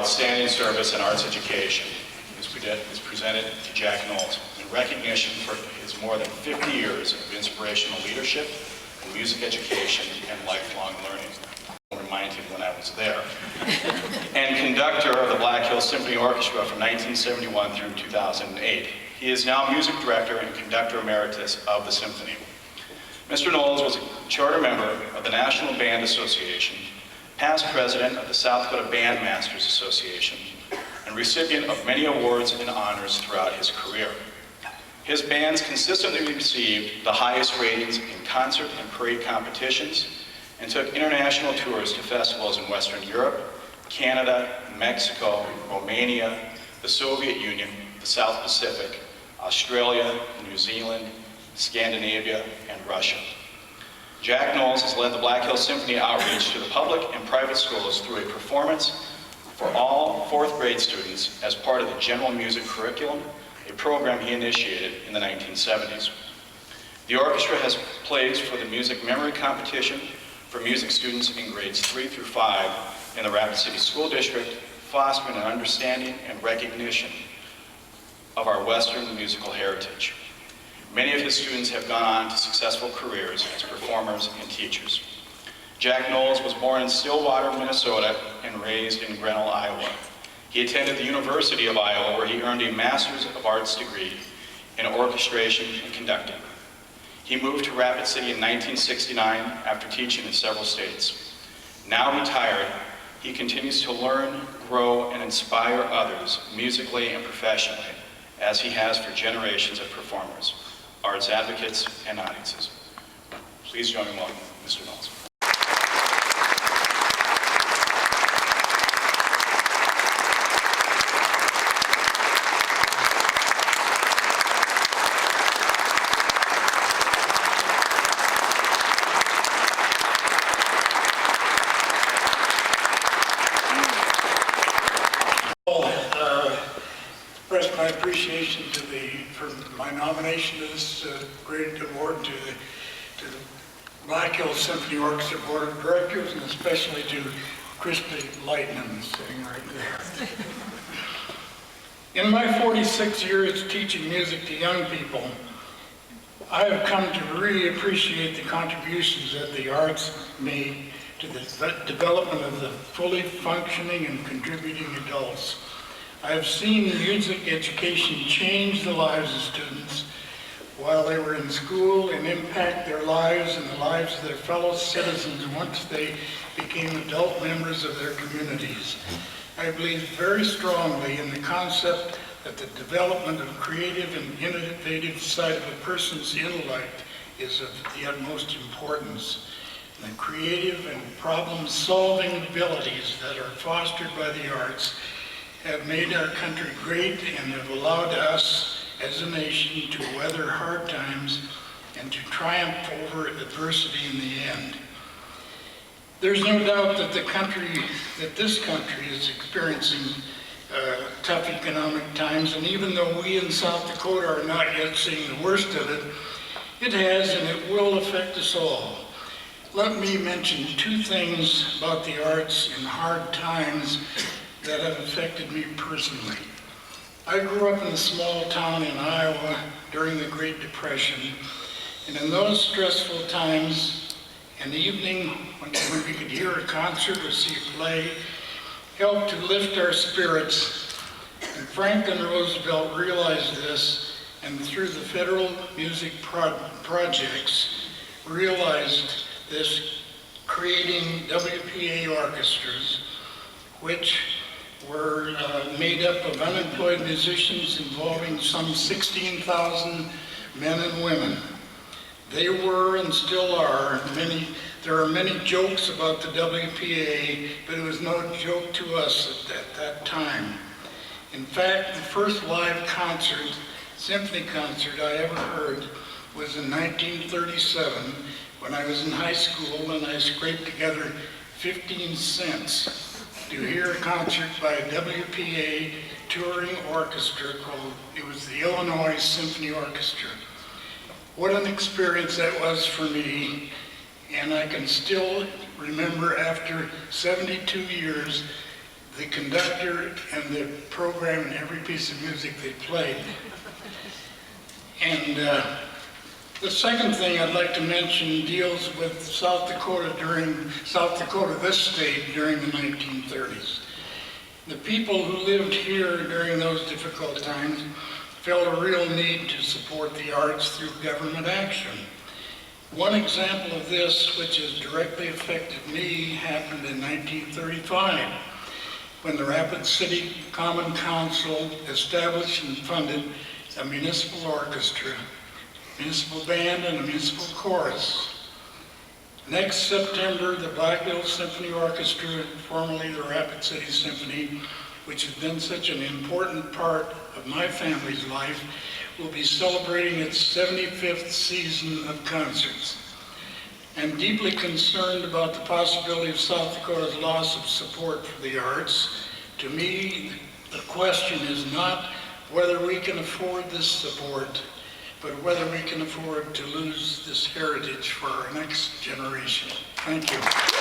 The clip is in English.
outstanding service in arts education is presented to Jack Knowles in recognition for his more than 50 years of inspirational leadership in music education and lifelong learning. I'll remind him when I was there. And conductor of the Black Hills Symphony Orchestra from 1971 through 2008. He is now music director and conductor emeritus of the symphony. Mr. Knowles was a charter member of the National Band Association, past president of the South Dakota Bandmasters Association, and recipient of many awards and honors throughout his career. His bands consistently received the highest ratings in concert and parade competitions and took international tours to festivals in Western Europe, Canada, Mexico, Romania, the Soviet Union, the South Pacific, Australia, New Zealand, Scandinavia, and Russia. Jack Knowles has led the Black Hills Symphony outreach to the public and private schools through a performance for all fourth grade students as part of the general music curriculum, a program he initiated in the 1970s. The orchestra has played for the music memory competition for music students in grades 3 through 5 in the Rapid City School District, fostering an understanding and recognition of our Western musical heritage. Many of his students have gone on to successful careers as performers and teachers. Jack Knowles was born in Stillwater, Minnesota, and raised in Grinnell, Iowa. He attended the University of Iowa, where he earned a Master's of Arts degree in orchestration and conducting. He moved to Rapid City in 1969 after teaching in several states. Now retired, he continues to learn, grow, and inspire others musically and professionally, as he has for generations of performers, arts advocates, and audiences. Please join me in welcoming Mr. Knowles. Express my appreciation for my nomination to this great award to the Black Hills Symphony Orchestra Board of Directors, and especially to Christy Lightman sitting right there. In my 46 years teaching music to young people, I have come to really appreciate the contributions that the arts made to the development of the fully functioning and contributing adults. I have seen music education change the lives of students while they were in school and impact their lives and the lives of their fellow citizens once they became adult members of their communities. I believe very strongly in the concept that the development of creative and innovative side of a person's intellect is of the utmost importance. The creative and problem-solving abilities that are fostered by the arts have made our country great and have allowed us as a nation to weather hard times and to triumph over adversity in the end. There's no doubt that this country is experiencing tough economic times, and even though we in South Dakota are not yet seeing the worst of it, it has and it will affect us all. Let me mention two things about the arts in hard times that have affected me personally. I grew up in a small town in Iowa during the Great Depression, and in those stressful times, an evening when we could hear a concert or see a play helped to lift our spirits. And Franklin Roosevelt realized this, and through the federal music projects, realized this, creating WPA orchestras, which were made up of unemployed musicians involving some 16,000 men and women. They were and still are there are many jokes about the WPA, but it was no joke to us at that time. In fact, the first live concert, symphony concert I ever heard was in 1937 when I was in high school, and I scraped together 15 cents to hear a concert by a WPA touring orchestra it was the Illinois Symphony Orchestra. What an experience that was for me, and I can still remember after 72 years the conductor and the program and every piece of music they played. And the second thing I'd like to mention deals with South Dakota, this state, during the 1930s. The people who lived here during those difficult times felt a real need to support the arts through government action. One example of this, which has directly affected me, happened in 1935, when the Rapid City Common Council established and funded a municipal orchestra, municipal band, and a municipal chorus. Next September, the Black Hills Symphony Orchestra, formerly the Rapid City Symphony, which has been such an important part of my family's life, will be celebrating its 75th season of concerts. I'm deeply concerned about the possibility of South Dakota's loss of support for the arts. To me, the question is not whether we can afford this support, but whether we can afford to lose this heritage for our next generation. Thank you.